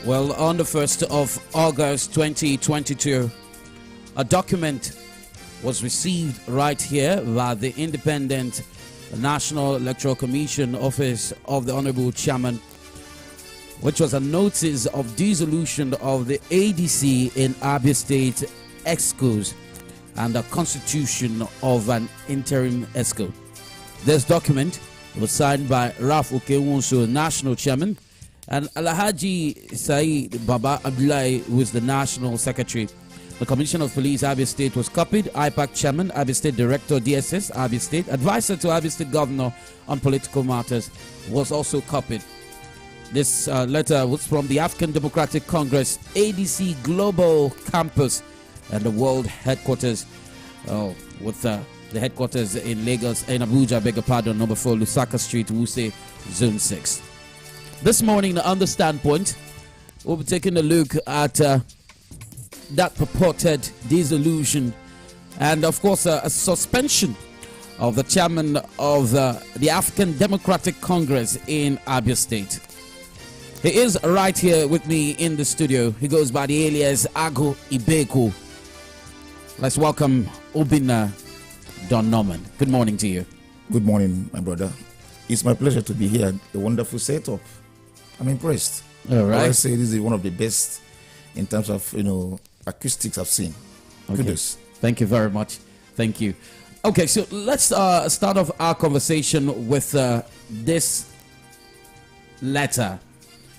Well, on the 1st of August 2022, a document was received right here by the Independent National Electoral Commission Office of the Honorable Chairman, which was a notice of dissolution of the ADC in Abia State ESCOs and the constitution of an interim ESCO. This document was signed by Ralph Okewonso, National Chairman, and Alhaji Said Baba Abdullahi, who is the National Secretary. The Commissioner of Police, Abia State, was copied. IPAC Chairman, Abia State Director, DSS, Abia State, Advisor to Abia State Governor on political matters, was also copied. This letter was from the African Democratic Congress, ADC Global Campus, and the World Headquarters, with the headquarters in Lagos, in Abuja, beg your pardon, number 4, Lusaka Street, Wuse, Zone 6. This morning, on the Standpoint, we'll be taking a look at that purported dissolution and, of course, a suspension of the chairman of the African Democratic Congress in Abia State. He is right here with me in the studio. He goes by the alias Ago Ibeko. Let's welcome Obinna Don Norman. Good morning to you. Good morning, my brother. It's my pleasure to be here. A wonderful setup. I'm impressed. All right. I say this is one of the best in terms of acoustics I've seen. Okay. Kudos. Thank you very much. Thank you. Okay, so let's start off our conversation with this letter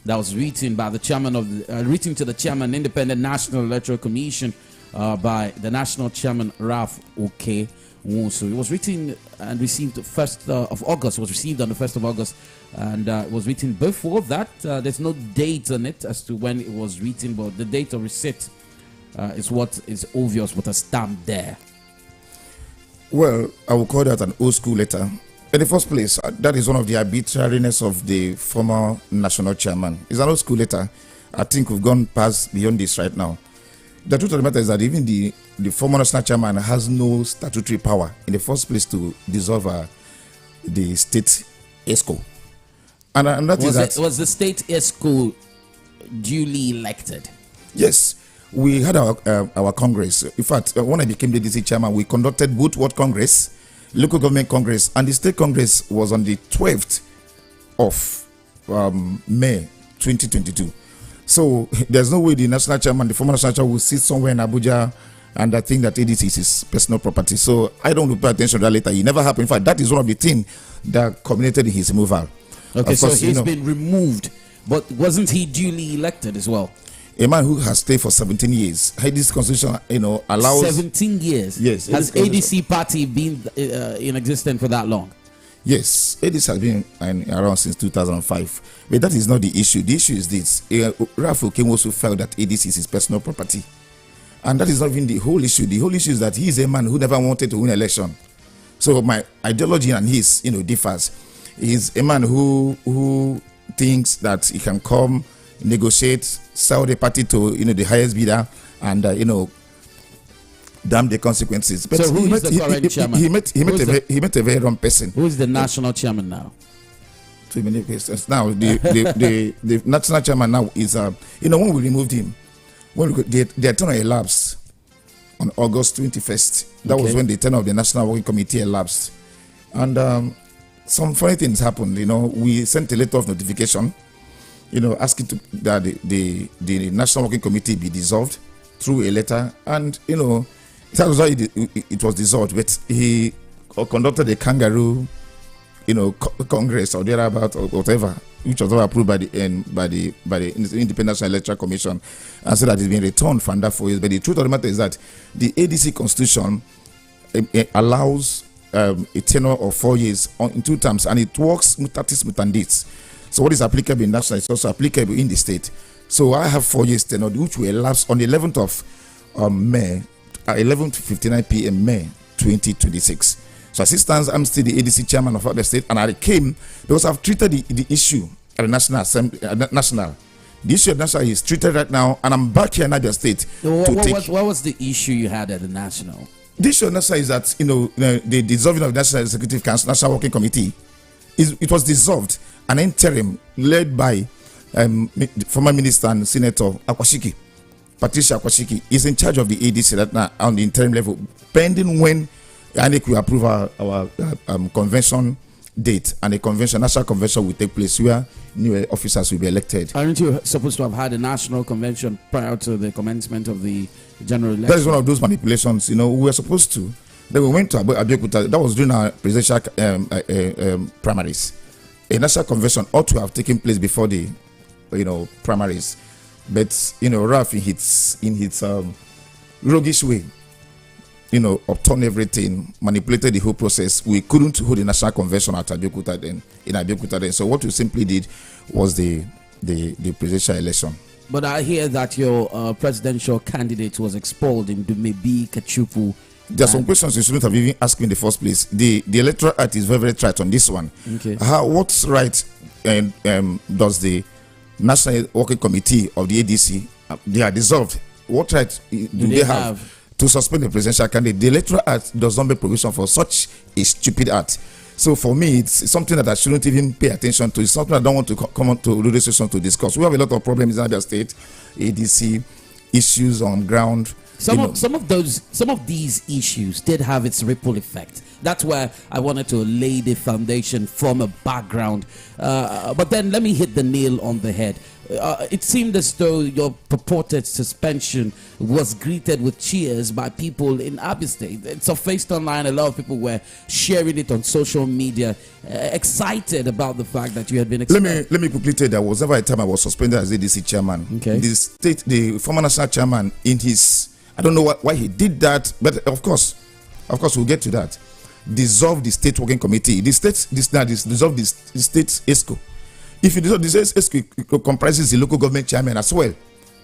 that was written by the chairman of written to the chairman, Independent National Electoral Commission, by the national chairman Ralph Okewonso. It was written and received 1st of August. It was received on the 1st of August, and it was written before that. There's no date on it as to when it was written, but the date of receipt is what is obvious with a stamp there. Well, I will call that an old school letter. In the first place, that is one of the arbitrariness of the former national chairman. It's an old school letter. I think we've gone past beyond this right now. The truth of the matter is that even the former national chairman has no statutory power in the first place to dissolve the state ESCO. And that was the state ESCO duly elected? Yes. We had our Congress. In fact, when I became the DC chairman, we conducted both World Congress, local government Congress, and the state Congress was on the 12th of May 2022. So there's no way the national chairman, the former national chairman, will sit somewhere in Abuja and I think that ADC is his personal property. So I don't pay attention to that later. It never happened. In fact, that is one of the things that culminated in his removal. Okay, so he's been removed, but wasn't he duly elected as well? A man who has stayed for 17 years. This constitution, allows 17 years. Yes. Has ADC party been in existence for that long? Yes, ADC has been around since 2005. But that is not the issue. The issue is this: Ralph Okewonso felt that ADC is his personal property, and that is not even the whole issue. The whole issue is that he is a man who never wanted to win election. So my ideology and his, differs. He's a man who thinks that he can come, negotiate, sell the party to the highest bidder, and damn the consequences. But so who is the current chairman? He met a very wrong person. Who is the national chairman now? Too many questions. Now the national chairman now is when we removed him, when their tenure elapsed on August 21st. That was when the tenure of the National Working Committee elapsed, and some funny things happened. We sent a letter of notification, asking that the National Working Committee be dissolved through a letter, and that was why it was dissolved. But he conducted a kangaroo, congress or thereabout or whatever, which was all approved by the Independent National Electoral Commission, and so that it's been returned for under 4 years. But the truth of the matter is that the ADC constitution allows a tenure of 4 years in 2 terms, and it works mutatis mutandis. So what is applicable in national is also applicable in the state. So I have 4 years tenure, which will elapse on the 11th of May, 11:59 p.m. May 2026. So as it stands, I'm still the ADC chairman of Abia State, and I came because I've treated the issue at the National Assembly. The issue at National is treated right now, and I'm back here in Abia State What was the issue you had at the National? The issue at National is that the dissolving of the National Executive Council, National Working Committee, it was dissolved, an interim led by former minister and senator Akwashiki, Patricia Akwashiki, is in charge of the ADC right now on the interim level, pending when INEC will approve our convention date, and a national convention will take place where new officers will be elected. Aren't you supposed to have had a national convention prior to the commencement of the general election? That is one of those manipulations. We were supposed to. Then we went to Abeokuta. That was during our presidential primaries. A national convention ought to have taken place before the, primaries. But Ralph in his roguish way, upturned everything, manipulated the whole process. We couldn't hold a national convention at Abeokuta then. So what we simply did was the presidential election. But I hear that your presidential candidate was expelled in Dumebi Kachupu. There are some questions you shouldn't have even asked me in the first place. The Electoral Act is very, very tight on this one. Okay. What right does the National Working Committee of the ADC, they are dissolved, what right do they have to suspend the presidential candidate? The Electoral Act does not make provision for such a stupid act. So for me, it's something that I shouldn't even pay attention to. It's something I don't want to come on to radio station to discuss. We have a lot of problems in Abia State, ADC, issues on ground. Some of these issues did have its ripple effect. That's where I wanted to lay the foundation from a background. But then let me hit the nail on the head. It seemed as though your purported suspension was greeted with cheers by people in Abia State. It surfaced online. A lot of people were sharing it on social media, excited about the fact that you had been expelled. Let me quickly tell you, there was never a time I was suspended as ADC chairman. Okay. The former national chairman, in his, I don't know why he did that, but of course we'll get to that. Dissolve the state working committee. Dissolve the state ESCO. If you dissolve the ESCO, it comprises the local government chairman as well.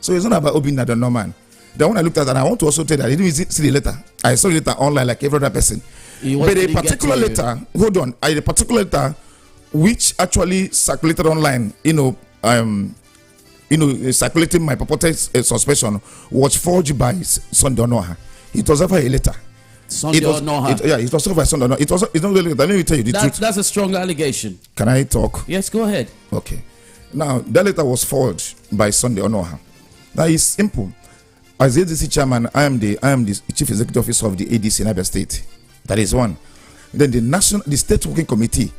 So it's not about Obinna Norman. Then when I looked at that, I want to also tell that I didn't see the letter. I saw the letter online like every other person. But a particular letter, hold on, a particular letter which actually circulated online, circulating my purported suspension, was forged by Sunday Onoha. It was ever a letter. Sunday Onoha. It was forged by Sunday Onoha. It's not really. Let me tell you the truth. That's a strong allegation. Can I talk? Yes, go ahead. Okay. Now that letter was forged by Sunday Onoha. Now it's simple. As the ADC chairman, I am the chief executive officer of the ADC in Abia State. That is one. Then the state working committee,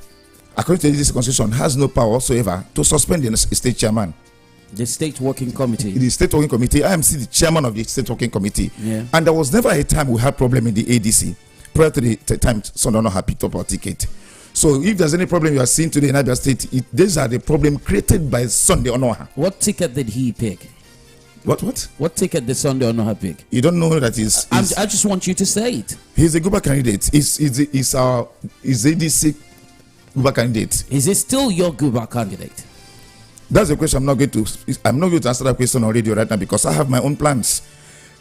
according to the ADC constitution, has no power whatsoever to suspend the state chairman. The state working committee. The state working committee. I am still the chairman of the state working committee. Yeah. And there was never a time we had problem in the ADC prior to the time Sunday had picked up our ticket. So if there's any problem you are seeing today in Abia State, these are the problem created by Sunday Onoha. What ticket did he pick? What ticket did Sunday Onoha pick? You don't know that I just want you to say it. He's a Guba candidate. He's our ADC Guba candidate. Is he still your Guba candidate? That's the question. I'm not going to answer that question on radio right now because I have my own plans.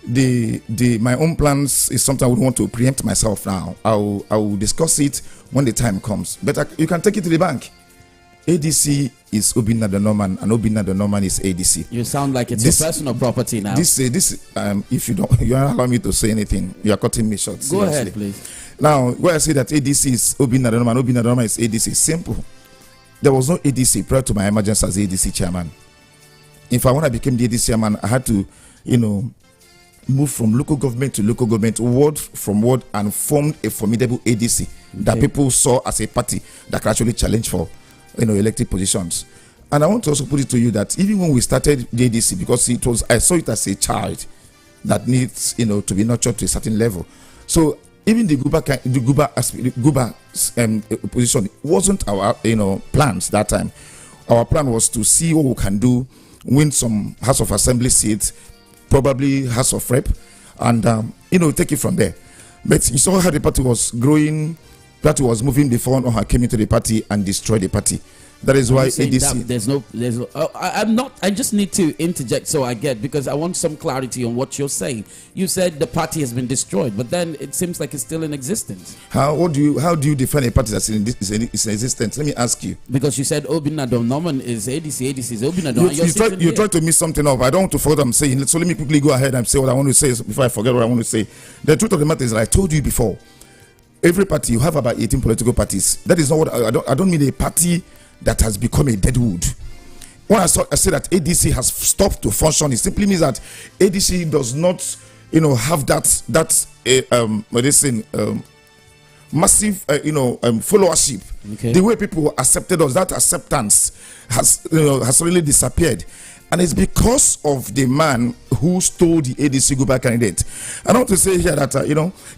My own plans is something I would want to preempt myself now. I will discuss it when the time comes. But you can take it to the bank. ADC is Obinna Norman, and Obinna Norman is ADC. You sound like it's your personal property now. If you don't allow me to say anything, you are cutting me short. Go ahead, please. Now, where I say that ADC is Obinna Norman is ADC, simple. There was no ADC prior to my emergence as ADC chairman. In fact, when I became the ADC chairman, I had to, move from local government to local government, word from word, and formed a formidable ADC that people saw as a party that could actually challenge for, elected positions. And I want to also put it to you that even when we started the ADC, because I saw it as a child that needs, to be nurtured to a certain level. So even the Guba position wasn't our plans that time. Our plan was to see what we can do, win some House of Assembly seats, probably House of Rep, and take it from there. But you saw how the party was growing. Party was moving before Onoha came into the party and destroyed the party. That is why ADC. There's no. I'm not. I just need to interject so I get, because I want some clarity on what you're saying. You said the party has been destroyed, but then it seems like it's still in existence. How do you define a party that's in existence? Let me ask you. Because you said Obinna Norman is ADC. ADC is Obinna Norman. You try to miss something up. I don't want to forget what I'm saying. So let me quickly go ahead and say what I want to say before I forget what I want to say. The truth of the matter is that I told you before. Every party, you have about 18 political parties. That is not what I don't mean a party that has become a dead wood. when I say that ADC has stopped to function, it simply means that ADC does not, have that massive, followership. Okay. The way people accepted us, that acceptance has really disappeared. And it's because of the man who stole the ADC Guba candidate. I want to say here that,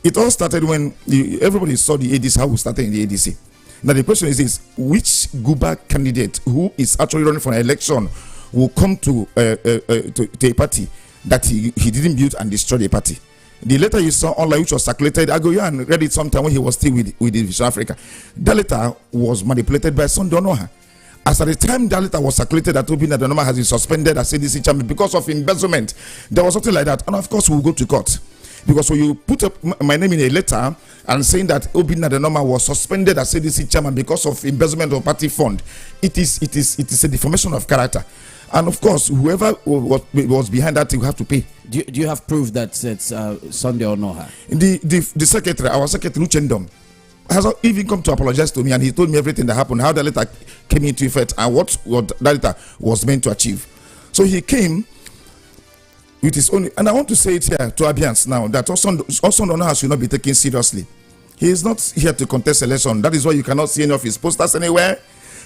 it all started when everybody saw the ADC, how we started in the ADC. Now the question is this: which Guba candidate who is actually running for an election will come to a party that he didn't build and destroy the party? The letter you saw online, which was circulated, I go here and read it sometime when he was still with the Vision Africa. That letter was manipulated by Sunday Onoha. As at the time that letter was circulated, that Obinna Danoma has been suspended as ADC chairman because of embezzlement. There was something like that, and of course we will go to court. Because when you put up my name in a letter and saying that Obinna Danoma was suspended as ADC chairman because of embezzlement of party fund, it is a deformation of character. And of course, whoever was behind that, you have to pay. Do you have proof that it's Sunday Onoha? The secretary, our secretary, Uchendom, has even come to apologize to me, and he told me everything that happened, how the letter came into effect, and what that letter was meant to achieve. So he came with his own, and I want to say it here to Abians now that Onoha should not be taken seriously. He is not here to contest election. That is why you cannot see any of his posters anywhere.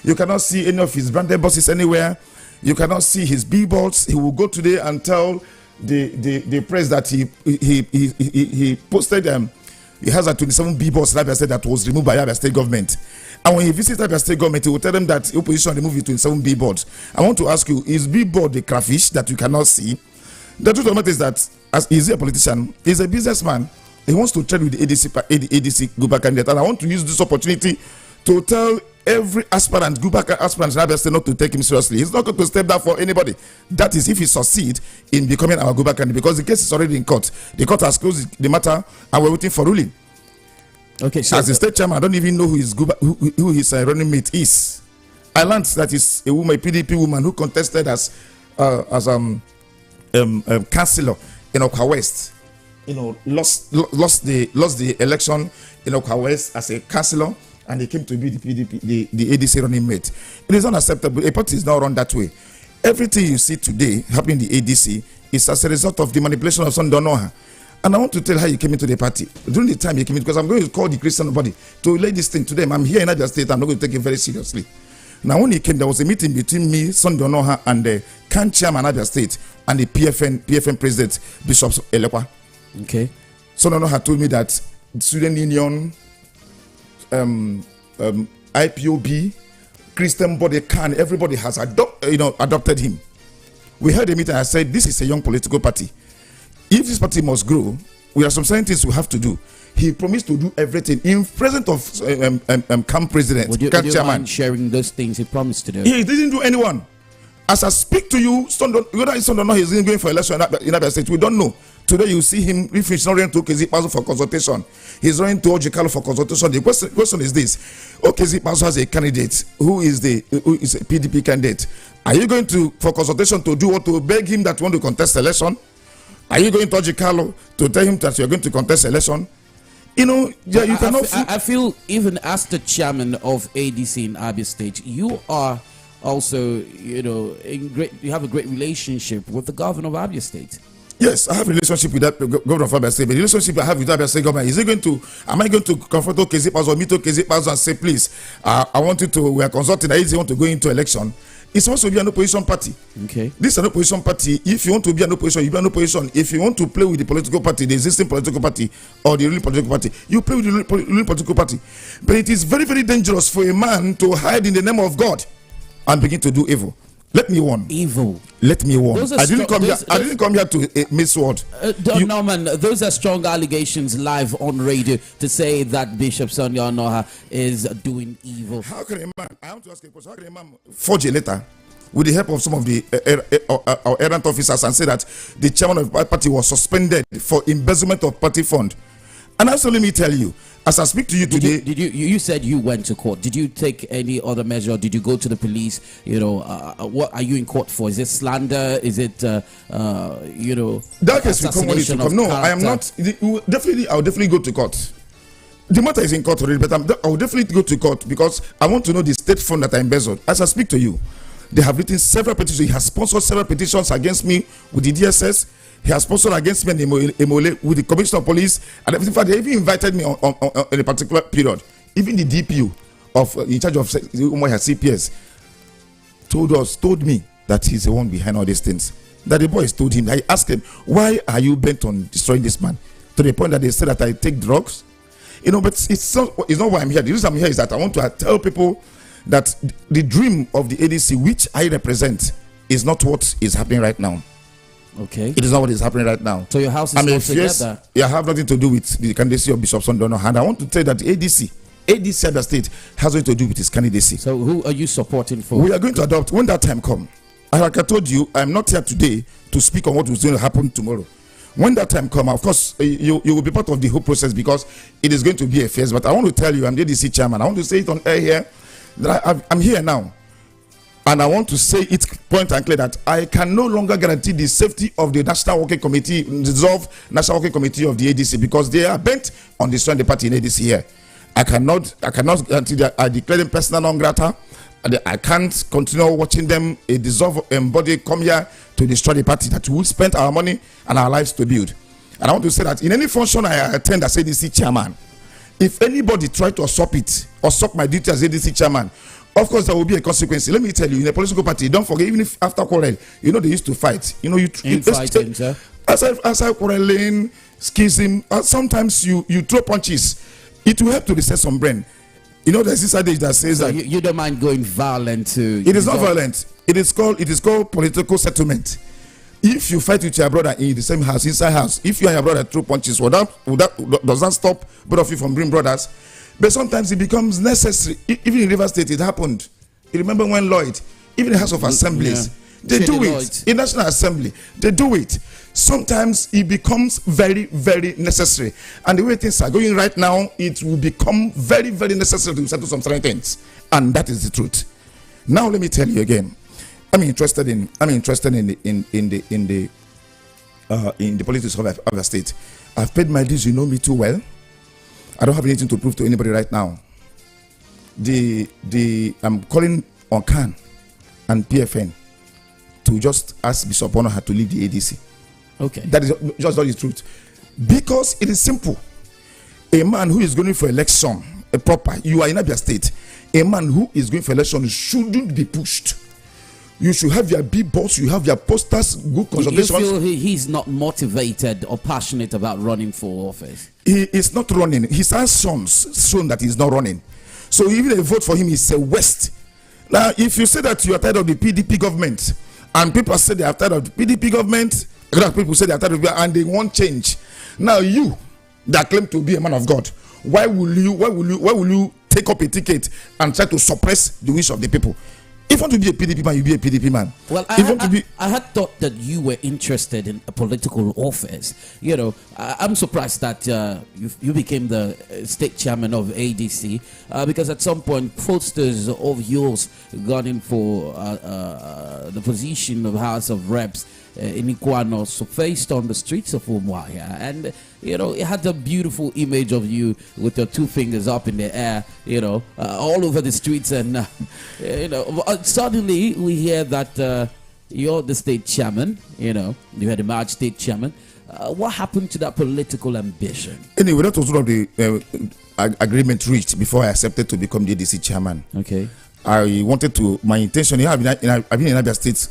You cannot see any of his branded buses anywhere. You cannot see his billboards. He will go today and tell the press that he posted he has a 27 billboards in Abia State that was removed by Abia State government. And when he visits Abia State government, he will tell them that opposition removed the 27 billboards. I want to ask you, is billboard the crayfish that you cannot see? The truth of the matter is that, as is he a politician, he's a businessman. He wants to trade with the ADC Guba candidate. And I want to use this opportunity to tell every aspirant, Guba aspirant in Abia State, not to take him seriously. He's not going to step down for anybody. That is if he succeeds in becoming our Guba candidate, because the case is already in court. The court has closed the matter and we're waiting for ruling. Okay, so as the state chairman, I don't even know who his running mate is. I learned that is a woman, a PDP woman who contested as councillor in Okwa West. Lost the election in Okwa West as a councillor, and he came to be the PDP, the ADC running mate. It is unacceptable. A party is not run that way. Everything you see today happening in the ADC is as a result of the manipulation of Sunday Onoha. And I want to tell how he came into the party. During the time he came in, because I'm going to call the Christian body to lay this thing to them. I'm here in Abia State. I'm not going to take it very seriously. Now, when he came, there was a meeting between me, Sunday Onoha, and the CAN chairman Abia State and the PFN president, Bishop Elekwa. Okay. Sunday Onoha told me that Student Union, IPOB, Christian body, CAN, everybody has adopted him. We had a meeting. I said, this is a young political party. If this party must grow, we have some certain things we have to do. He promised to do everything in presence of camp president, would you chairman. Mind sharing those things he promised to do? He didn't do anyone. As I speak to you, whether it's Sunday or not, he's going for election in Abia State. We don't know. Today you see him, if he's not running to Okezi Pazo for consultation, he's running to Ojikalo for consultation. The question is this: Okezi Pazo has a candidate who is a PDP candidate. Are you going for consultation to do what, to beg him that you want to contest election? Are you going to Ojikalo to tell him that you're going to contest eleation? You cannot. I feel even as the chairman of ADC in Abia State, you are also, you have a great relationship with the governor of Abia State. Yes, I have a relationship with that governor of Abia State. But the relationship I have with Abia State government, am I going to confront Okezi Pazo or meet Okezi Pazo and say, please, I want you to, we are consulting, I want to go into election? It's supposed to be an opposition party. Okay. This is an opposition party. If you want to be an opposition, you be an opposition. If you want to play with the political party, the existing political party, or the ruling political party, you play with the ruling political party. But it is very, very dangerous for a man to hide in the name of God and begin to do evil. Let me warn. Evil. Let me warn. I didn't come here to miss word. Norman, those are strong allegations live on radio to say that Bishop Sunday Onoha is doing evil. How can a man? I want to ask a question. How can a man forge a letter with the help of some of the our errant officers and say that the chairman of the party was suspended for embezzlement of party fund? And also, let me tell you, as I speak to you today, you said you went to court. Did you take any other measure? Did you go to the police? What are you in court for? Is it slander? Is it that case will come when it will come. No, I am not. I'll definitely go to court. The matter is in court already, but I'll definitely go to court because I want to know the state fund that I embezzled. As I speak to you, They have written several petitions. He has sponsored several petitions against me with the DSS. He has sponsored against me and Emole with the Commissioner of Police and everything. In fact, they even invited me on in a particular period. Even the DPU of in charge of CPS told me that he's the one behind all these things. That the boys told him. I asked him, why are you bent on destroying this man? To the point that they said that I take drugs. But it's not why I'm here. The reason I'm here is that I want to tell people that the dream of the ADC, which I represent, is not what is happening right now. Okay. It is not what is happening right now. So your house is not together. Yeah, I have nothing to do with the candidacy of Bishop Sundono. And I want to say that the ADC Abia State has nothing to do with his candidacy. So who are you supporting for? We are going to adopt when that time comes. Like I told you, I'm not here today to speak on what is going to happen tomorrow. When that time comes, of course, you will be part of the whole process because it is going to be a phase. But I want to tell you, I'm the ADC chairman. I want to say it on air here that I'm here now. And I want to say it point and clear that I can no longer guarantee the safety of the National Working Committee, dissolved National Working Committee of the ADC, because they are bent on destroying the party in ADC here. I cannot guarantee that I declare them personal non grata. I can't continue watching them dissolve body come here to destroy the party that we spent our money and our lives to build. And I want to say that in any function I attend as ADC chairman, if anybody try to usurp it, usurp my duty as ADC chairman, of course there will be a consequence. Let me tell you, in a political party, don't forget, even if after quarrel, they used to fight. Aside quarreling, schism, sometimes you throw punches. It will help to reset some brain. There's this adage that says that you don't mind going violent to. It is not violent. It is called political settlement. If you fight with your brother in the same house, inside house, if you and your brother throw punches, does that stop both of you from being brothers? But sometimes it becomes necessary. Even in River State, it happened. You remember when Lloyd, even in the House of Assemblies, they do it. In National Assembly, they do it. Sometimes it becomes very, very necessary. And the way things are going right now, it will become very, very necessary to settle some certain things. And that is the truth. Now let me tell you again. I'm interested in the politics of Abia State. I've paid my dues. You know me too well. I don't have anything to prove to anybody right now. I'm calling on CAN and PFN to just ask Bishop Onoha to leave the ADC. Okay. That is just not the truth. Because it is simple. A man who is going for election, you are in Abia State. A man who is going for election shouldn't be pushed. You should have your billboards, you have your posters, good consultations. You feel he's not motivated or passionate about running for office? He is not running. His actions shown that he's not running. So even a vote for him is a waste. Now, if you say that you are tired of the PDP government, and people say they are tired of the PDP government, people say they are tired of it, and they want change. Now you that claim to be a man of God, why will you take up a ticket and try to suppress the wish of the people? If you want to be a PDP man, you be a PDP man. Well, I had thought that you were interested in a political office. I'm surprised that you became the state chairman of ADC because at some point posters of yours got in for the position of House of Reps in Iguano surfaced on the streets of Umuahia, and it had a beautiful image of you with your two fingers up in the air, all over the streets, and suddenly we hear that you're the state chairman. You had emerged state chairman. What happened to that political ambition? Anyway, that was one of the agreement reached before I accepted to become the ADC chairman. Okay. I wanted to. My intention. I've been in Abia State,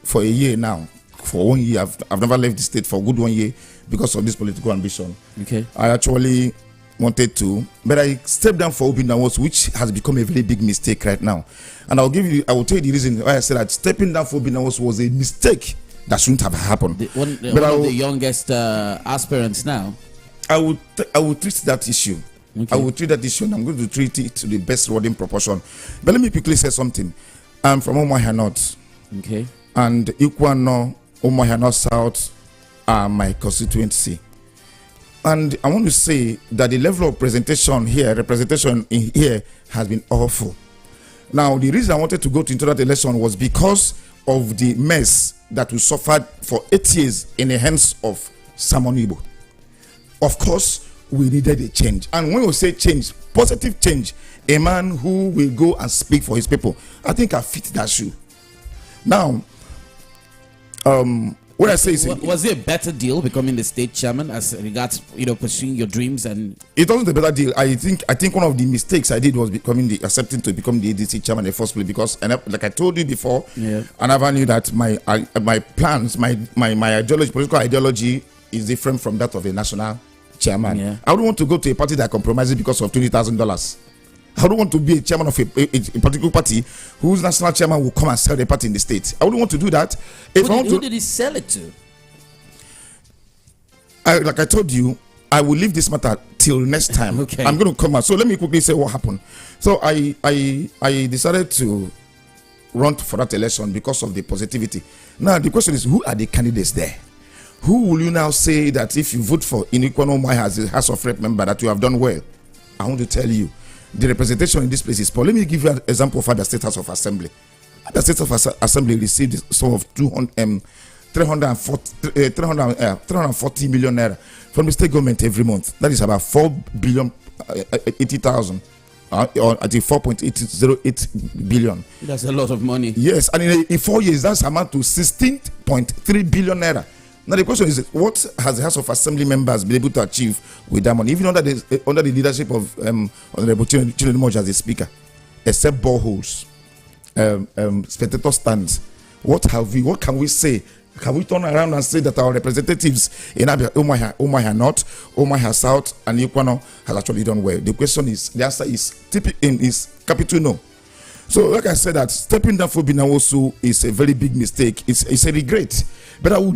for a year now. For 1 year, I've never left the state for a good 1 year because of this political ambition. Okay. I actually wanted to, but I stepped down for Obinna Nwosu, which has become a very big mistake right now. And I will tell you the reason why I said that stepping down for Obinna Nwosu was a mistake that shouldn't have happened. One of the youngest aspirants now. I will treat that issue. Okay. I will treat that issue, and I'm going to treat it to the best rewarding proportion. But let me quickly say something. I'm from Umuahia North. Okay. And Iguano, Umuahia North South are my constituency. And I want to say that the level of representation in here has been awful. Now, the reason I wanted to go into that election was because of the mess that we suffered for 8 years in the hands of Simon Igbo. Of course, we needed a change. And when we say change, positive change, a man who will go and speak for his people, I think I fit that shoe. Now, what I say is, was it a better deal becoming the state chairman as regards pursuing your dreams? And it wasn't a better deal. I think one of the mistakes I did was accepting to become the ADC chairman in the first place, because, and like I told you before, I never knew that my plans, my ideology, political ideology, is different from that of a national chairman. I wouldn't want to go to a party that compromises because of $20,000. I don't want to be a chairman of a particular party whose national chairman will come and sell the party in the state. I wouldn't want to do that. Who did he sell it to? Like I told you, I will leave this matter till next time. Okay. I'm going to come out. So let me quickly say what happened. So I decided to run for that election because of the positivity. Now the question is, who are the candidates there? Who will you now say that if you vote for Inikwan Omai as a House of Rep member that you have done well? I want to tell you, the representation in this place is poor. Let me give you an example of Abia State House of Assembly. Abia State House of Assembly received a sum of 340 million naira from the state government every month. That is about 4,080,000,000, or I think 4.808 billion. That's a lot of money. Yes, and in 4 years, that's amount to 16.3 billion naira. Now the question is, what has the House of Assembly members been able to achieve with that money, even under the leadership of Honorable Chinelo Umoja as the Speaker, except boreholes, spectator stands? What can we say? Can we turn around and say that our representatives in Umuahia North, Umuahia South, and Ikwano has actually done well? The answer is capital no. So, like I said, that stepping down for Binawosu is a very big mistake. It's a regret, but I will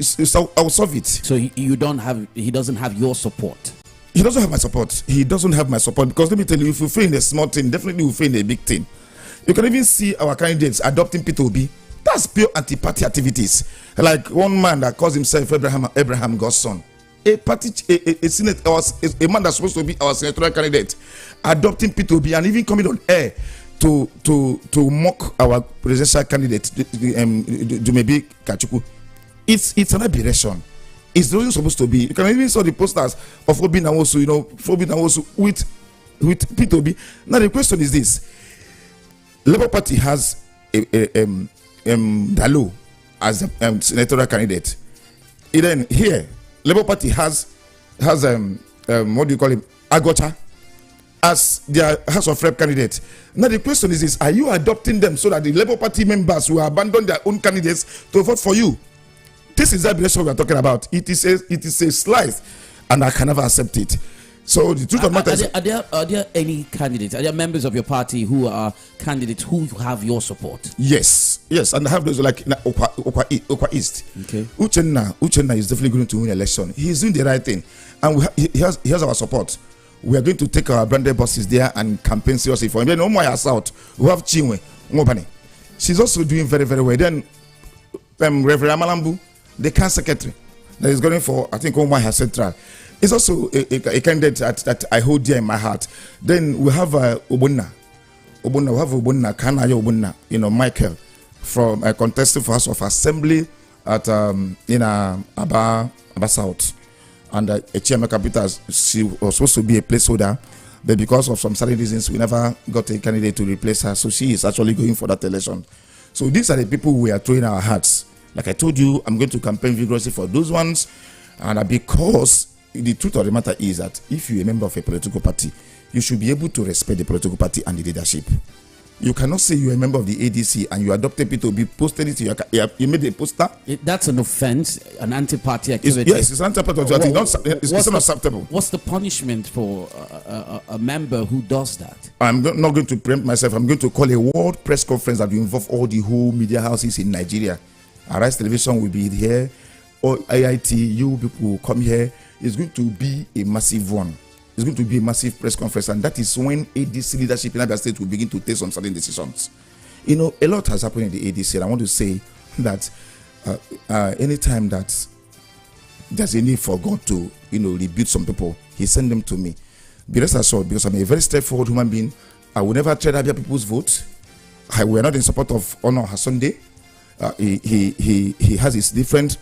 solve it. So he doesn't have your support. He doesn't have my support. He doesn't have my support, because let me tell you, if we fail in a small thing, definitely we fail in a big thing. You can even see our candidates adopting P2B. That's pure anti-party activities. Like one man that calls himself Abraham God's son. A man that's supposed to be our senatorial candidate, adopting P2B and even coming on air to mock our presidential candidate, Dumebi Kachuku. It's an aberration. It's not supposed to be. You can even saw the posters of Obi Nawosu, Obi Nawosu with P2B. Now the question is this: Labour Party has Dalo as a senatorial candidate. And then here, Labour Party has what do you call him, Agota, as their House of Rep candidate. Now the question is this: are you adopting them so that the Labour Party members will abandon their own candidates to vote for you? This is the aberration we are talking about. It is a slice, and I can never accept it. So the truth of the matter is, are there any candidates? Are there members of your party who are candidates who have your support? Yes, and I have those like Okwa East. Okay. Uchenna is definitely going to win election. He is doing the right thing, and he has our support. We are going to take our branded buses there and campaign seriously for him. Then Umuahia South, we have Chinwe Ngobani. She's also doing very, very well. Then Reverend Amalambu, the CAN secretary, that is going for, I think, Umuahia Central, is also a candidate that I hold dear in my heart. Then we have Obunna, Kanayo Obunna, Michael, from contesting for House of Assembly at Aba South. And Chiamaka Peters, she was supposed to be a placeholder, but because of some certain reasons, we never got a candidate to replace her. So she is actually going for that election. So these are the people we are throwing our hearts. Like I told you, I'm going to campaign vigorously for those ones. And because the truth of the matter is that if you're a member of a political party, you should be able to respect the political party and the leadership. You cannot say you're a member of the ADC and you adopted people to be posted it. You made a poster. That's an offense, an anti-party activity. Yes, it's an anti-party activity. It's not acceptable. What's the punishment for a member who does that? I'm not going to preempt myself. I'm going to call a world press conference that will involve all the whole media houses in Nigeria. Arise Television will be here. Or AIT, you people will come here. It's going to be a massive one. It's going to be a massive press conference, and that is when ADC leadership in Abia State will begin to take some certain decisions. A lot has happened in the ADC, and I want to say that anytime that there's a need for God to, rebuke some people, He send them to me. Be rest assured, because I'm a very straightforward human being. I will never trade Abia people's vote. We are not in support of Honor Hasunde. He has his different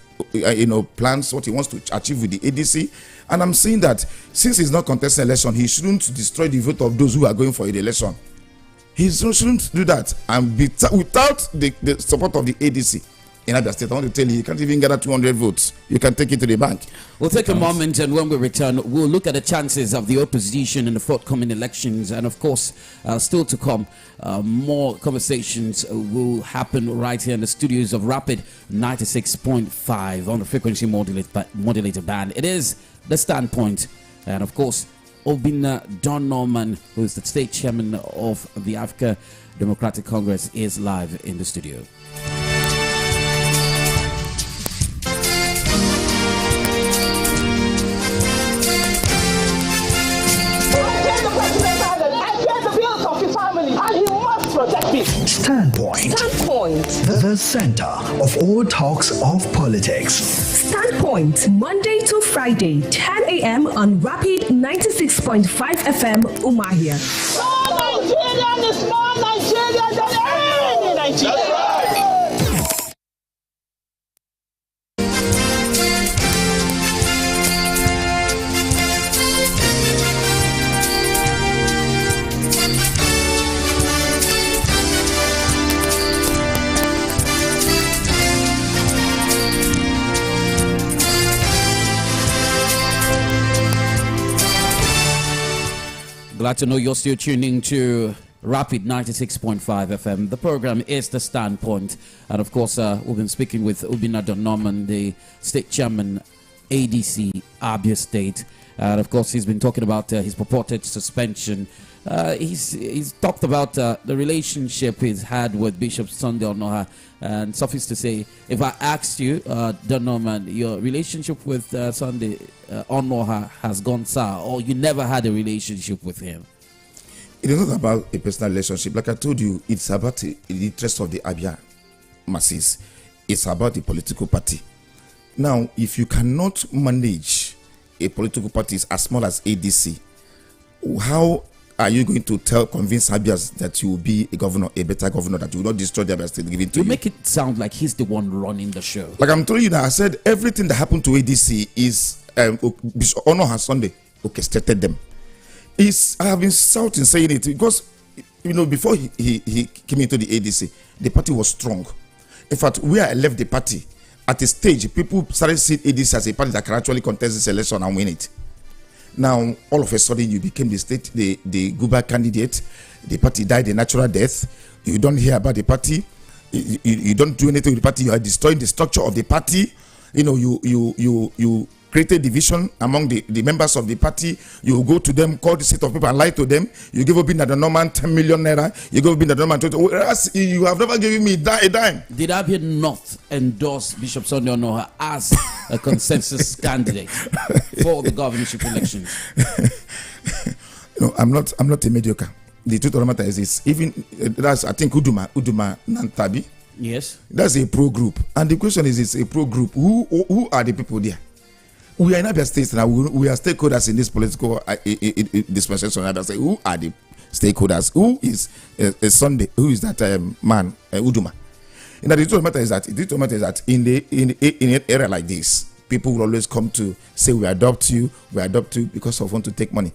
plans, what he wants to achieve with the ADC, and I'm saying that since he's not contesting election, he shouldn't destroy the vote of those who are going for the election. He shouldn't do that. And without the support of the ADC in Abia State, I want to tell you can't even gather 200 votes. You can take it to the bank. We'll take a moment, and when we return, we'll look at the chances of the opposition in the forthcoming elections. And of course, still to come, more conversations will happen right here in the studios of Rapid 96.5 on the frequency modulated band. It is The Standpoint. And of course, Obinna Don Norman, who is the state chairman of the Africa Democratic Congress, is live in the studio. Standpoint. The center of all talks of politics. Standpoint, Monday to Friday, 10 a.m. on Rapid 96.5 FM, Umahia. More Nigerian is more Nigerian than any Nigerian. Glad to know you're still tuning to Rapid 96.5 FM. The program is The Standpoint. And of course, we've been speaking with Obinna Don Norman, the state chairman, ADC, Abia State. And of course, he's been talking about his purported suspension. He's talked about the relationship he's had with Bishop Sunday Onoha. And suffice to say, if I asked you, Don Norman, your relationship with Sunday Onoha has gone sour, or you never had a relationship with him? It is not about a personal relationship. Like I told you, it's about the interest of the Abia masses. It's about the political party. Now, if you cannot manage a political party as small as ADC, how are you going to convince Abias that you will be a governor, a better governor, that you will not destroy the Abia State given to you? You make it sound like he's the one running the show. Like I'm telling you now, I said everything that happened to ADC is Bishop Onoha Sunday orchestrated them. I have been shouting, saying it because before he came into the ADC, the party was strong. In fact, where I left the party, at a stage, people started seeing ADC as a party that can actually contest this election and win it. Now, all of a sudden, you became the Guba candidate. The party died a natural death. You don't hear about the party. You don't do anything with the party. You are destroying the structure of the party. You created division among the members of the party. You go to them, call the set of people and lie to them. You give Obinna Don Norman 10 million naira. You give Obinna Don Norman 20. Whereas you have never given me a dime. Did Abia not endorse Bishop Sunday Onoha as a consensus candidate for the governorship elections? I'm not a mediocre. The truth of the matter is this. Even that's I think Uduma Nantabi. Yes. That's a pro group. And the question is, it's a pro group. Who are the people there? We are in Abia State now. We are stakeholders in this political dispensation. Who are the stakeholders? Who is Sunday? Who is that man, Uduma? The truth of the matter is that in an era like this, people will always come to say we adopt you because of want to take money.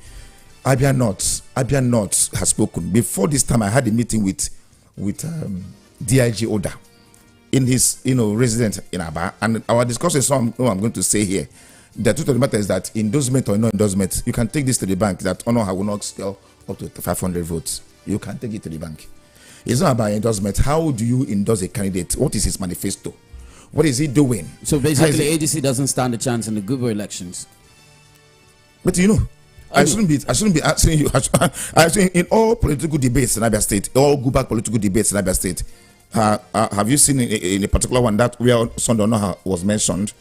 Abia North has spoken. Before this time, I had a meeting with DIG Oda in his residence in Aba, and our discussion is I'm going to say here. The truth of the matter is that endorsement or no endorsement, you can take this to the bank that Onoha will not sell up to 500 votes. You can take it to the bank. It's not about endorsement. How do you endorse a candidate? What is his manifesto? What is he doing? So basically, ADC doesn't stand a chance in the Gubo elections. But I shouldn't be asking you. In all political debates in Abia State, all Guba political debates in Abia State, have you seen in a particular one that where Sunday Onoha was mentioned?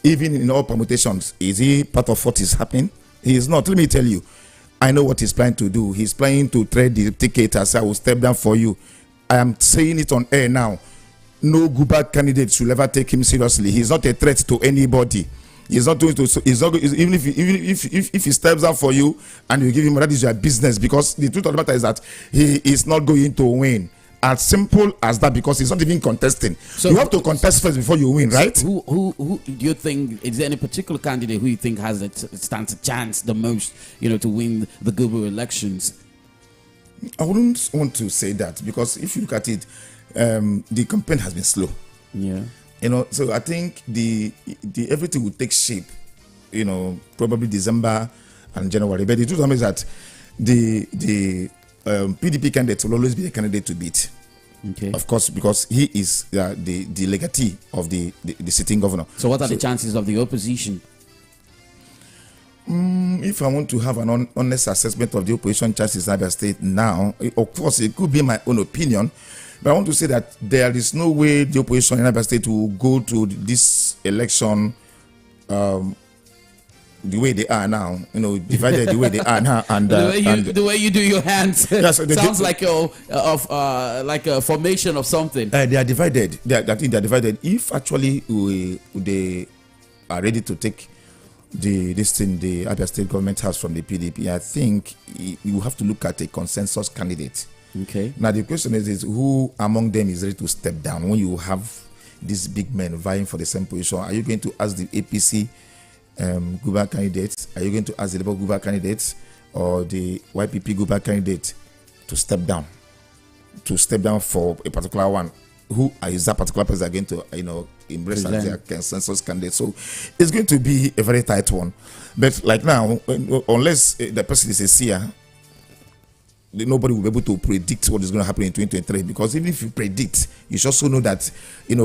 Even in all permutations, is he part of what is happening? He is not. Let me tell you, I know what he's planning to do. He's planning to trade the ticket as I will step down for you. I am saying it on air now. No Guba candidate should ever take him seriously. He's not a threat to anybody. He's not doing to. He's not, even if he steps down for you and you give him, that is your business. Because the truth of the matter is that he is not going to win. As simple as that, because he's not even contesting. So you have to contest first before you win, right? So who do you think, is there any particular candidate who you think stands a chance the most, to win the Gubo elections? I wouldn't want to say that, because if you look at it, the campaign has been slow. Yeah. So I think the everything will take shape, probably December and January. But the truth is that the PDP candidate will always be a candidate to beat. Okay. Of course, because he is the legatee of the sitting governor. So what are the chances of the opposition? If I want to have an honest assessment of the opposition chances in Abia State now, of course, it could be my own opinion, but I want to say that there is no way the opposition in Abia State will go to this election the way they are now, divided the way they are now, and the way you do your hands sounds like like a formation of something. They are divided. I think they are divided. If actually they are ready to take this thing the Abia State government has from the PDP, I think you have to look at a consensus candidate. Okay. Now the question is who among them is ready to step down when you have these big men vying for the same position? Are you going to ask the APC Guba candidates? Are you going to ask the Labour Guba candidates or the YPP Guba candidate to step down for a particular one? Who is that particular person going to embrace as their consensus candidate? So it's going to be a very tight one. But like now, unless the person is a seer, nobody will be able to predict what is going to happen in 2023, because even if you predict, you should also know that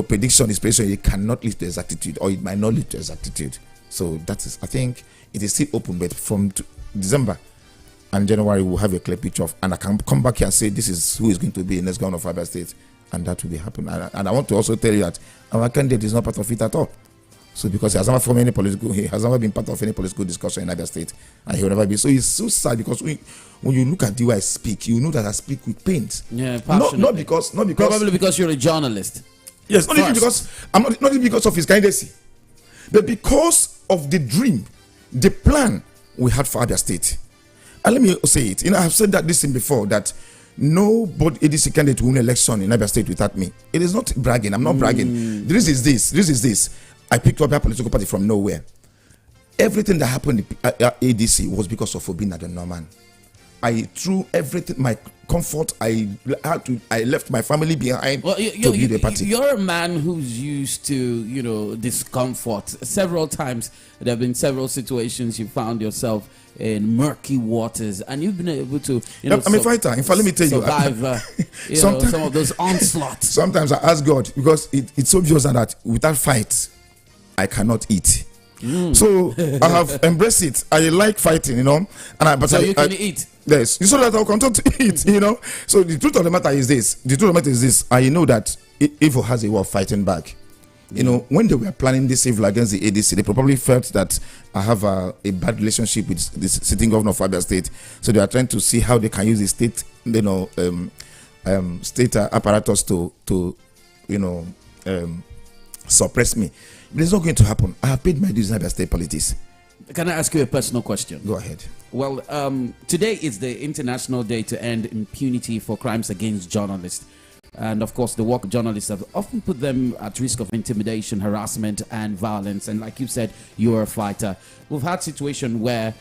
prediction is prediction. It cannot lead to exactitude, or it might not lead to exactitude. So that is, I think it is still open, but from December and January we'll have a clear picture of, and I can come back here and say this is who is going to be the next governor of Abia State, and that will be happening. And I want to also tell you that our candidate is not part of it at all. So because he has never been part of any political discussion in Abia State, and he will never be. So it's so sad, because when you look at the way I speak, you know that I speak with pain. Yeah, not because probably because you're a journalist. Yes, not even because of his candidacy, but because of the dream, the plan we had for Abia State. And let me say it. I've said this thing before, that nobody ADC candidate will win election in Abia State without me. It is not bragging. I'm not bragging. This is this. I picked up a political party from nowhere. Everything that happened at ADC was because of Obinna the Norman. I threw everything, my comfort. I left my family behind to build a party. You're a man who's used to, discomfort. Several times there have been several situations you found yourself in murky waters, and you've been able to. I'm a fighter. In fact, let me tell survive, some of those onslaughts. Sometimes I ask God, because it's obvious that without fight, I cannot eat. So I have embraced it. I like fighting, So you can eat. Yes, so that I'll continue to eat, So the truth of the matter is this. I know that evil has a way of fighting back. When they were planning this evil against the ADC, they probably felt that I have a bad relationship with the sitting governor of Abia State. So they are trying to see how they can use the state, state apparatus to suppress me. But it's not going to happen. I have paid my dues in Abia State politics. Can I ask you a personal question? Go ahead. Well, today is the International Day to End Impunity for Crimes Against Journalists. And of course, the work of journalists have often put them at risk of intimidation, harassment, and violence. And like you said, you're a fighter. We've had situations where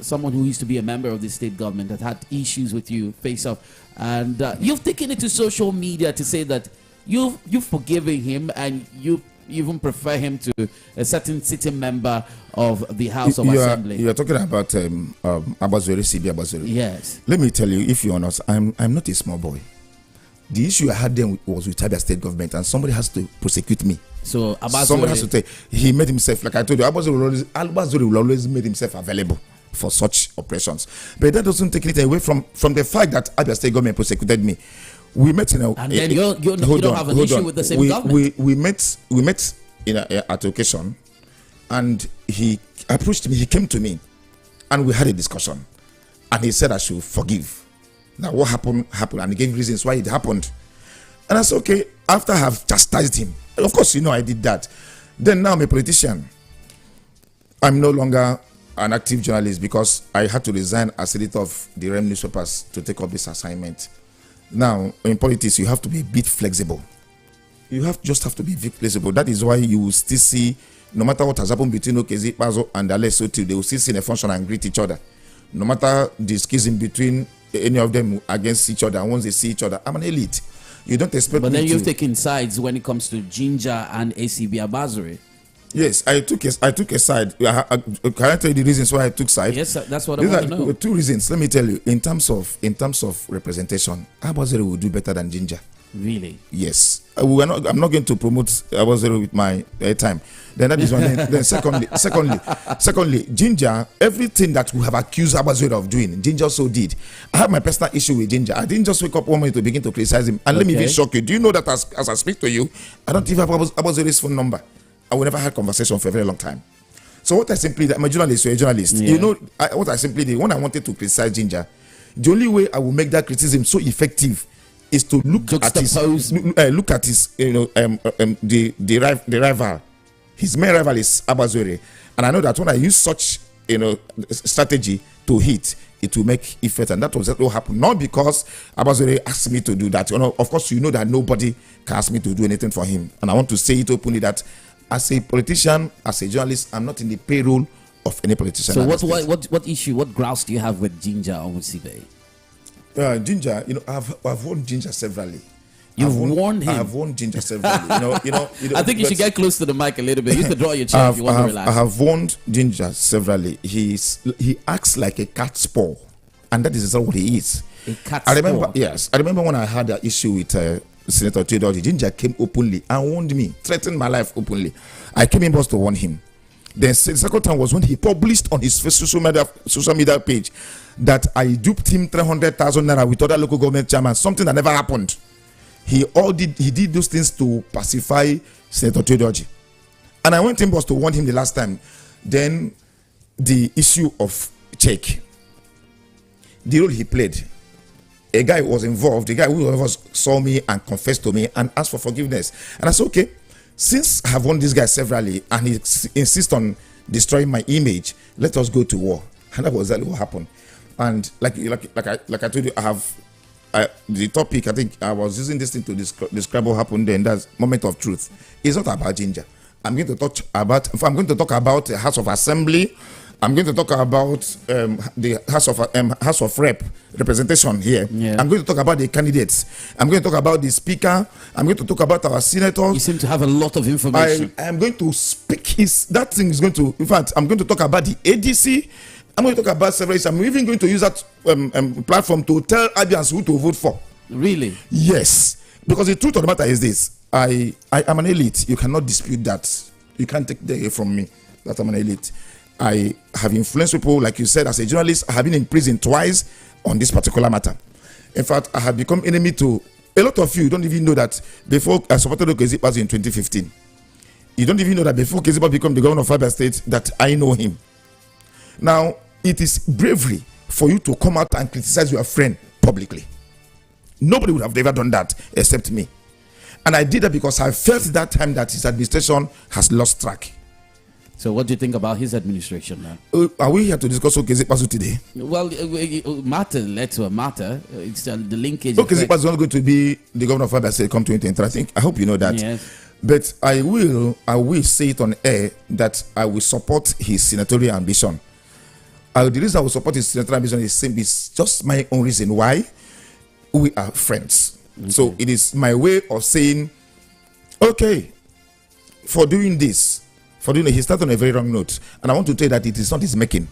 someone who used to be a member of the state government had issues with you face off. And you've taken it to social media to say that you've forgiven him, and you even prefer him to a certain sitting member of the House of Assembly. You are talking about Abazuri, CB Abazuri. Yes. Let me tell you, if you're honest, I'm not a small boy. The issue I had then was with Abia State government, and somebody has to prosecute me. So somebody has to tell. He made himself, like I told you, Abazuri will always make himself available for such operations. But that doesn't take anything away from the fact that Abia State government prosecuted me. We met in a, and then you don't have an issue with the same government. We met in at occasion, and he approached me. He came to me, and we had a discussion, and he said I should forgive. Now what happened, and he gave reasons why it happened. And I said, okay, after I have chastised him, of course, I did that. Then now I'm a politician. I'm no longer an active journalist because I had to resign as editor of the REM newspapers to take up this assignment. Now, in politics, you have to be a bit flexible. You just have to be flexible. That is why you will still see, no matter what has happened between Okezi, Pazo, and Alessio, they will still see the function and greet each other. No matter the schism between any of them against each other. And once they see each other, I'm an elite. You don't expect But me then to. you've taken sides when it comes to Ginger and ACB Abazuri. Yes, I took a side. Can I tell you the reasons why I took side? Yes, that's what These I want to know. two reasons. Let me tell you. In terms of representation, Abazere will do better than Ginger. Really? Yes, I'm not going to promote Abazere with my time. Then that is one. Then secondly, Ginger. Everything that we have accused Abazere of doing, Ginger also did. I have my personal issue with Ginger. I didn't just wake up one morning to begin to criticize him. And let me even shock you. Do you know that as I speak to you, I don't even have Abazere's phone number. I will never had conversation for a very long time. So what I simply did, I'm a journalist, you're a journalist. Yeah. You know, what I simply did, when I wanted to criticize Ginger, the only way I will make that criticism so effective is to look at his, the rival. His main rival is Abazure. And I know that when I use such, strategy to hit, it will make effect. And that was what happened. Not because Abazure asked me to do that. Of course, you know that nobody can ask me to do anything for him. And I want to say it openly that as a politician, as a journalist, I'm not in the payroll of any politician. So what issue, what grouse do you have with Ginger or with Sibe? Ginger, I've won Ginger severally. You've won him? I have won Ginger severally. I think you should get close to the mic a little bit. You can draw your chair if you want to relax. I have warned Ginger severally. He acts like a cat's paw, and that is exactly what he is. A cat's I remember, paw? yes. I remember when I had an issue with Senator Theodore, Ginger came openly and warned me, threatened my life openly. I came in to warn him. Then the second time was when he published on his social media page that I duped him 300,000 naira with other local government chairmen, something that never happened. He did those things to pacify Senator Theodore. And I went in to warn him the last time. Then the issue of check, the role he played. A guy was involved, the guy who saw me and confessed to me and asked for forgiveness. And I said, okay, since I have won this guy severally and he insists on destroying my image, let us go to war. And that was exactly what happened. And like I told you, the topic, I think I was using this thing to describe what happened then. That's moment of truth. It's not about Ginger. I'm going to talk about the House of Assembly. I'm going to talk about the House of representation here. Yeah. I'm going to talk about the candidates. I'm going to talk about the speaker. I'm going to talk about our senators. You seem to have a lot of information. I am going to speak that thing is going to, in fact, I'm going to talk about the ADC. I'm going to talk about several issues. I'm even going to use that platform to tell Abians who to vote for. Really? Yes. Because the truth of the matter is this. I am an elite. You cannot dispute that. You can't take that away from me that I'm an elite. I have influenced people, like you said, as a journalist. I have been in prison twice on this particular matter. In fact, I have become enemy to a lot of you. Don't even know that before I supported Okezipas in 2015. You don't even know that before Okezipas became the governor of Abia State, that I know him. Now, it is bravery for you to come out and criticize your friend publicly. Nobody would have ever done that except me. And I did that because I felt that time that his administration has lost track. So what do you think about his administration now? Are we here to discuss Okezipas today? Well, matter led to a matter. It's the linkage. Okezipas is not going to be the governor of Abia State come 2023. I hope you know that. Yes. But I will say it on air that I will support his senatorial ambition. The reason I will support his senatorial ambition is just my own reason why we are friends. Okay. So it is my way of saying, okay, for doing this, he started on a very wrong note. And I want to tell you that it is not his making.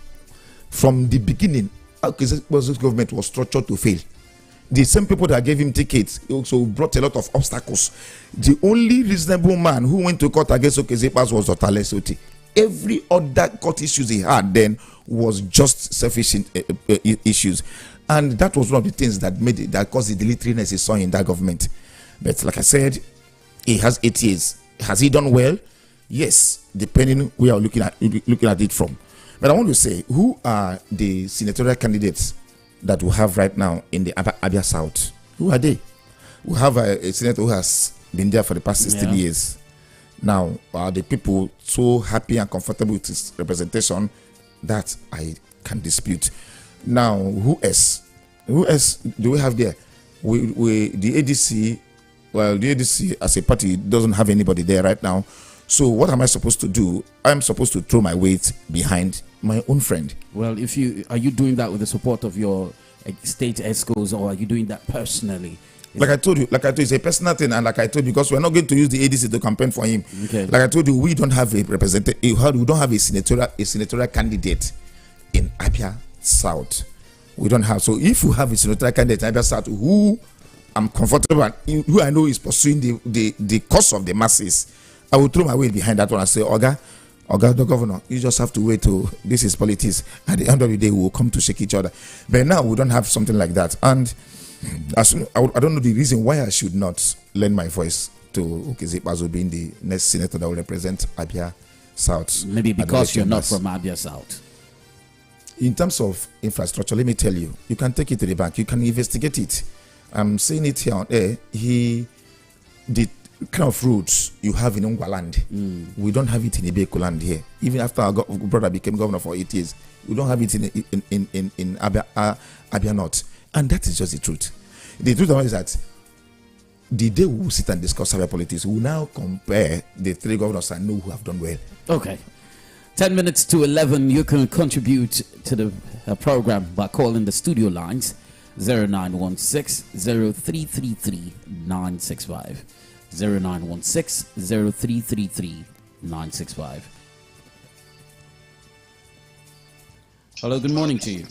From the beginning, Okezipas' government was structured to fail. The same people that gave him tickets also brought a lot of obstacles. The only reasonable man who went to court against Okezipas was Dr. Lesoti. Every other court issues he had then was just selfish issues. And that was one of the things that caused the deleteriousess he saw in that government. But like I said, he has 8 years. Has he done well? Yes, depending where you're looking at it from. But I want to say, who are the senatorial candidates that we have right now in the Abia South? Who are they? We have a senator who has been there for the past 16 years. Now, are the people so happy and comfortable with his representation that I can dispute? Now, who else? Who else do we have there? The ADC, well, the ADC as a party doesn't have anybody there right now. So what am I supposed to do? I'm supposed to throw my weight behind my own friend. Well, are you doing that with the support of your state escorts, or are you doing that personally? Like I told you, it's a personal thing, and like I told you, because we're not going to use the ADC to campaign for him. Okay. Like I told you, we don't have a representative. We don't have a senatorial candidate in Abia South. We don't have. So if you have a senatorial candidate in Abia South who I'm comfortable and who I know is pursuing the cause of the masses, I will throw my weight behind that one and say, Oga, the governor, you just have to wait till this is politics. At the end of the day, we will come to shake each other. But now we don't have something like that. And I don't know the reason why I should not lend my voice to Okezie Ikpeazu being the next senator that will represent Abia South. Maybe because you're not from Abia South. In terms of infrastructure, let me tell you, you can take it to the bank. You can investigate it. I'm saying it here on air. The kind of roads you have in Ungwa land, we don't have it in Ibeko land here. Even after our brother became governor for 8 years, we don't have it in Abia North. And that is just the truth. The truth is that the day we will sit and discuss Abia politics, we will now compare the three governors and know who have done well. Okay. 10 minutes to 11, you can contribute to the program by calling the studio lines 0916-0333-965. 0916-0333-965. Hello, good morning to you.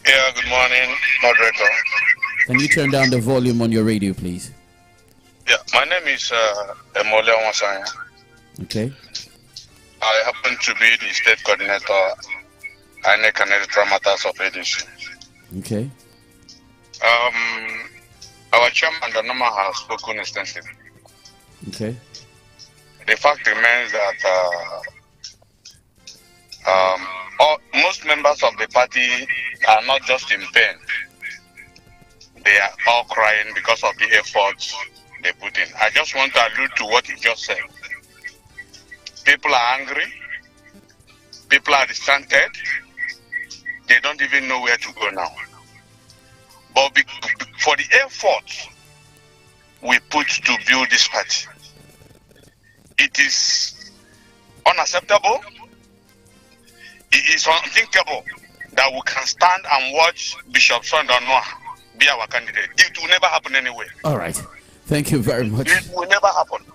Yeah, good morning, moderator. Can you turn down the volume on your radio, please? Yeah, my name is Emole Wansanya. Okay. I happen to be the state coordinator, INEC and Electoral Matters of ADC. Okay. Our chairman, the number has spoken extensively. Okay. The fact remains that most members of the party are not just in pain. They are all crying because of the efforts they put in. I just want to allude to what he just said. People are angry. People are distracted. They don't even know where to go now. But for the effort we put to build this party, it is unacceptable. It is unthinkable that we can stand and watch Bishop Sunday Noah be our candidate. It will never happen anyway. All right. Thank you very much. It will never happen.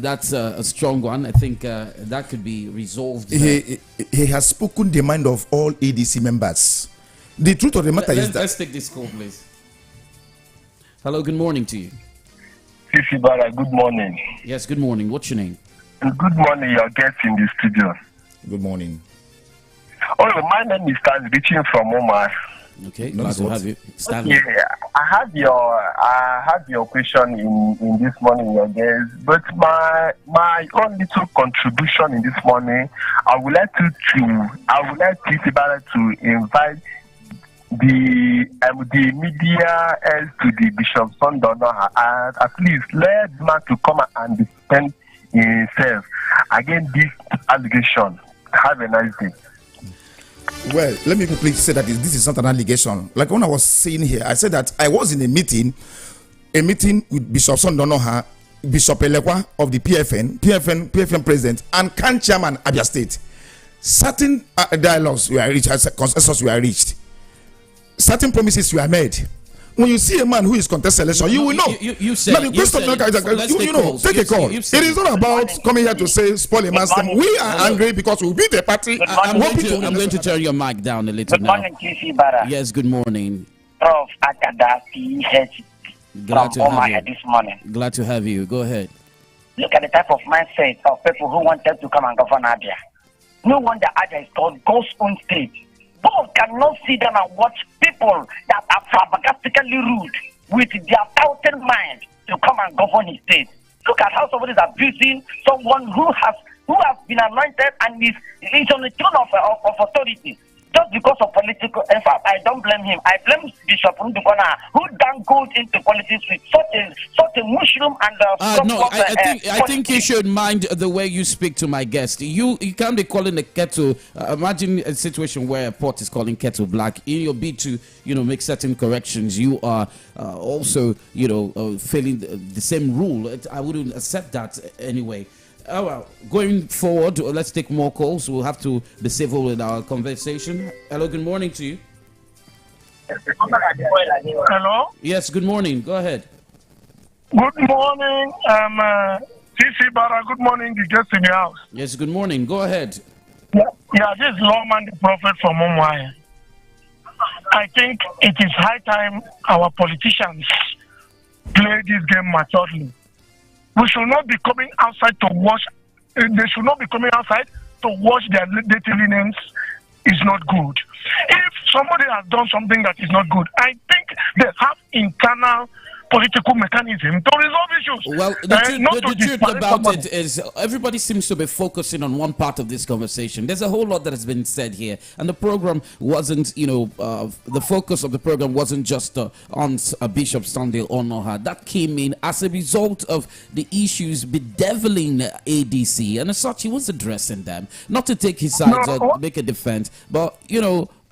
That's a strong one. I think that could be resolved. He has spoken the mind of all ADC members. The truth of the matter is that... Let's take this call, please. Hello, good morning to you. Fifi Bara, good morning. Yes, good morning. What's your name? Good morning, your guest in the studio. Good morning. Oh, my name is Stan, reaching from Omar. Okay, glad to have you. Stanley. Yeah, I have your question in this morning, your guest. But my own little contribution in this morning, I would like Fifi Bara to invite the media as to the Bishop Sunday Noah, and at least let man to come and defend himself against this allegation. Have a nice day. Well, let me quickly say that this is not an allegation. Like when I was saying here, I said that I was in a meeting with Bishop Sunday Noah, Bishop Elekwa of the PFN president, and CAN chairman Abia State. Certain dialogues were reached, consensus were reached. Certain promises were made. When you see a man who is contesting election, you will know. You said, now, the question take a call. It is not about coming here to say spoil a man's time. We are angry because we beat the party. I'm going to turn your mic down a little now. Good morning, Fifi Bara. Yes, good morning. Prof. Akada, PhD. Glad to have you. This morning. Glad to have you. Go ahead. Look at the type of mindset of people who wanted to come and govern Abia. No wonder Abia is called God's own state. God cannot sit down and watch people that are flabbergastically rude with their thousand mind to come and govern his state. Look at how somebody is abusing someone who has been anointed and is on the throne of authority. Just because of political, in fact, I don't blame him. I blame Bishop Ndukwana, who then goes into politics with such a mushroom and I think you should mind the way you speak to my guest. You can't be calling the kettle. Imagine a situation where a pot is calling kettle black. In your bid to make certain corrections, you are also failing the same rule. I wouldn't accept that anyway. Well, going forward, let's take more calls. We'll have to be civil with our conversation. Hello, good morning to you. Hello? Yes, good morning. Go ahead. Good morning, TC Barra. Good morning, the guests in the house. Yes, good morning. Go ahead. Yeah, this is Lawman, the prophet from Mumbai. I think it is high time our politicians play this game maturely. We should not be coming outside to watch. They should not be coming outside to watch their dirty linens. Is not good. If somebody has done something that is not good, I think they have internal political mechanism to resolve issues. Well, the truth about it is everybody seems to be focusing on one part of this conversation. There's a whole lot that has been said here, and the program wasn't, the focus of the program wasn't just on Bishop Sunday Onoha. That came in as a result of the issues bedeviling ADC, and as such, he was addressing them, not to take his sides or make a defense, but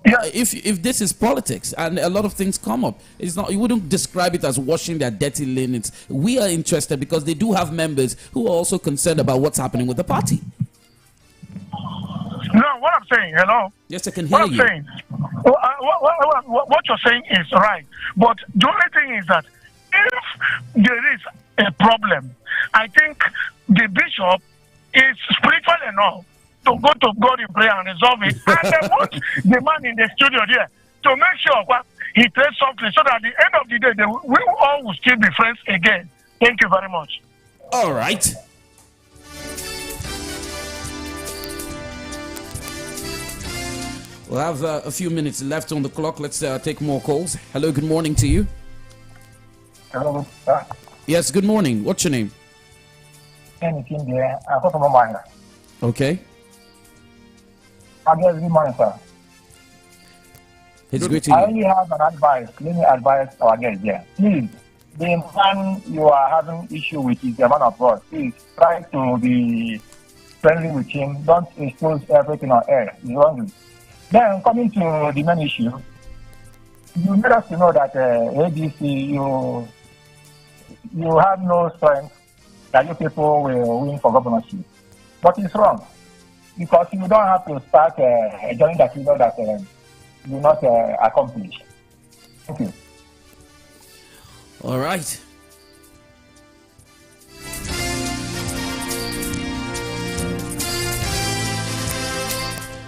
if this is politics and a lot of things come up, it's not, you wouldn't describe it as washing their dirty linens. We are interested because they do have members who are also concerned about what's happening with the party. No, what I'm saying, hello? Yes, I can hear you. Saying, what you're saying is right. But the only thing is that if there is a problem, I think the bishop is spiritual enough to go to God in prayer and resolve it. And I want the man in the studio here to make sure he plays something so that at the end of the day, we all will still be friends again. Thank you very much. All right. We'll have a few minutes left on the clock. Let's take more calls. Hello, good morning to you. Hello. Yes, good morning. What's your name? Okay. Good morning, sir. It's great to I you. only have an advice. Let me advise our guests here. Please, the man you are having issue with is a man of God. Please try to be friendly with him. Don't expose everything on air. It's wrong. Then coming to the main issue, you made us to know that ADC, you have no strength that you people will win for governorship. But it's wrong. Because you don't have to start a journey that you know that you will not accomplish. Thank you. All right.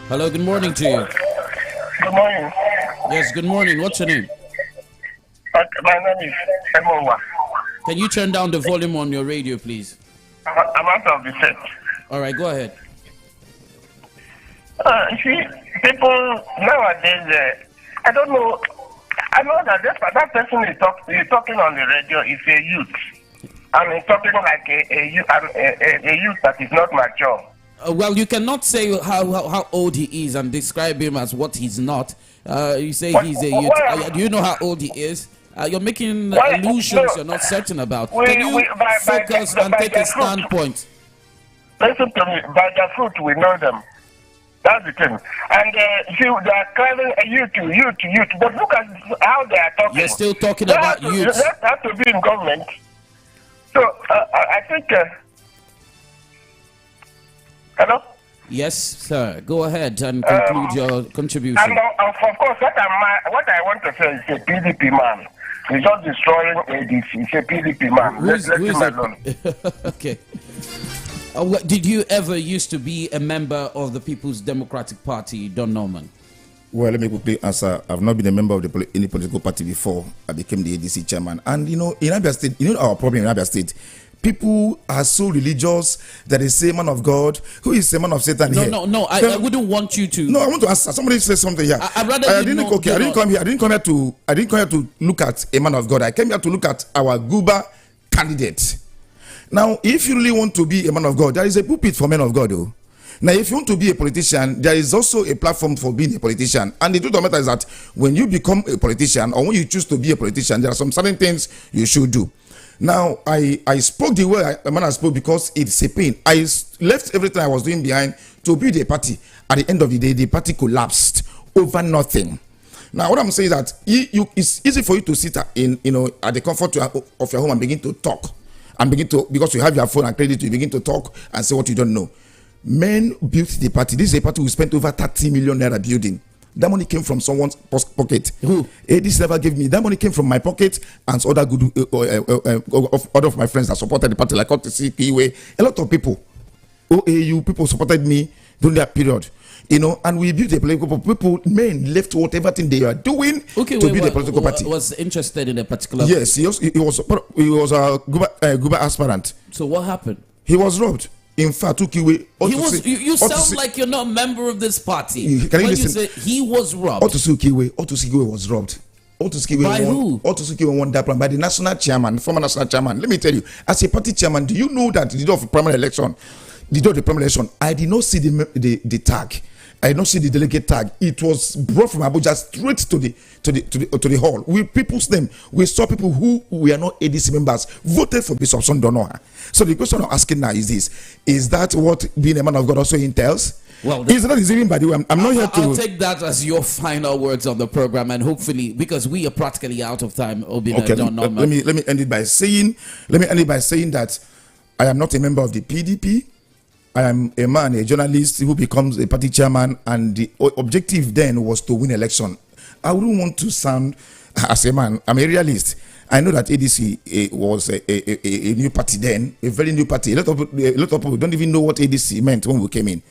Hello, good morning to you. Good morning. Yes, good morning. What's your name? My name is Emowa. Can you turn down the volume on your radio, please? I'm out of the set. All right, go ahead. See, people nowadays, I don't know. I know that that person is talking on the radio is a youth. And he's talking like a youth that is not mature. Well, you cannot say how old he is and describe him as what he's not. You say he's a youth. Do you know how old he is? You're making illusions you're not certain about. Can you focus and take a standpoint? Listen to me. By their fruit, we know them. That's the thing. And see, they are calling youth. But look at how they are talking. You're still talking about youth. They have to be in government. So I think. Hello? Yes, sir. Go ahead and conclude your contribution. And of course, what I want to say is a PDP man. He's just destroying ADC. He's a PDP man. Who is alone. Okay. Did you ever used to be a member of the People's Democratic Party, Don Norman? Well, let me quickly answer. I've not been a member of any political party before. I became the ADC chairman. And, in Abia State, our problem in Abia State, people are so religious that they say man of God. Who is a man of Satan here? No. I wouldn't want you to. No, I want to answer. Somebody said something here. I didn't come here. I didn't come here to look at a man of God. I came here to look at our Guba candidate. Now, if you really want to be a man of God, there is a pulpit for men of God, though. Now, if you want to be a politician, there is also a platform for being a politician. And the truth of the matter is that when you become a politician or when you choose to be a politician, there are some certain things you should do. Now, I spoke the way I spoke because it's a pain. I left everything I was doing behind to build a party. At the end of the day, the party collapsed over nothing. Now, what I'm saying is that it's easy for you to sit at the comfort of your home and begin to talk. And because you have your phone and credit, you begin to talk and say what you don't know. Men built the party. This is a party we spent over 30 million naira building. That money came from someone's pocket. Who? ADC never gave me. That money came from my pocket and other other of my friends that supported the party, like OTC, Kiwe, a lot of people. OAU people supported me during that period. You know, and we built a political people. Men left whatever thing they are doing to build a political party. Was interested in a particular. Yes, he was a Guba aspirant. So what happened? He was robbed. In fact, you sound like you're not a member of this party. Can you when listen? you say he was robbed. Otusikiwe was robbed. By who? Otusikiwe won that plan by the national chairman, former national chairman. Let me tell you, as a party chairman, do you know that the day of the primary election, I did not see the tag. I did not see the delegate tag. It was brought from Abuja straight to the hall with people's name. We saw people who were not ADC members voted for Bishop Sondonoha. So the question I'm asking now is this: is that what being a man of God also entails? Well, is that even by the way? I'm not here to. I'll take that as your final words on the program, and hopefully, because we are practically out of time. Okay, let me end it by saying that I am not a member of the PDP. I am a man, a journalist who becomes a party chairman, and the objective then was to win election. I wouldn't want to sound as a man. I'm a realist. I know that ADC was a new party then, a very new party. A lot of people don't even know what ADC meant when we came in.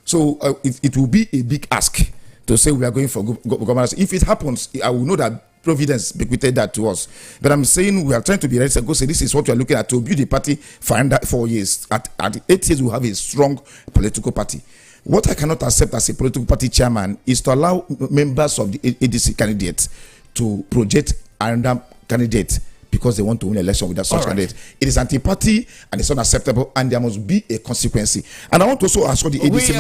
So it will be a big ask to say we are going for governance. If it happens, I will know that Providence bequeathed that to us. But I'm saying we are trying to be ready to go say this is what we are looking at to build a party for under 4 years. At 8 years, we have a strong political party. What I cannot accept as a political party chairman is to allow members of the ADC candidates to project another candidate because they want to win election with that such candidate. It is anti-party and it's unacceptable, and there must be a consequence. And I want to also assure the ADC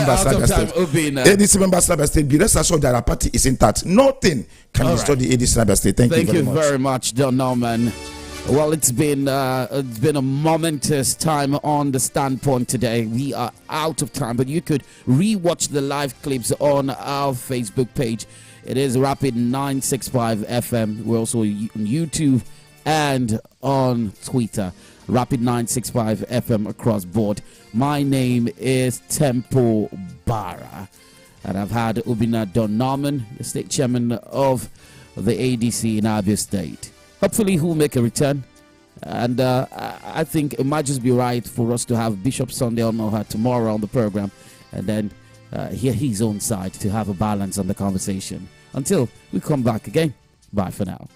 members of State, be rest assured that our party is intact. Nothing can destroy the ADC State. Thank you very much, Don Norman. Well, it's been a momentous time on the Standpoint today. We are out of time, but you could re-watch the live clips on our Facebook page. It is Rapid 965 FM. We're also on YouTube and on Twitter, Rapid 965 FM across board. My name is Temple Barra, and I've had Obinna Don Norman, the state chairman of the ADC in Abia State. Hopefully he'll make a return, and I think it might just be right for us to have Bishop Sunday Onoha tomorrow on the program, and then hear his own side to have a balance on the conversation. Until we come back again, bye for now.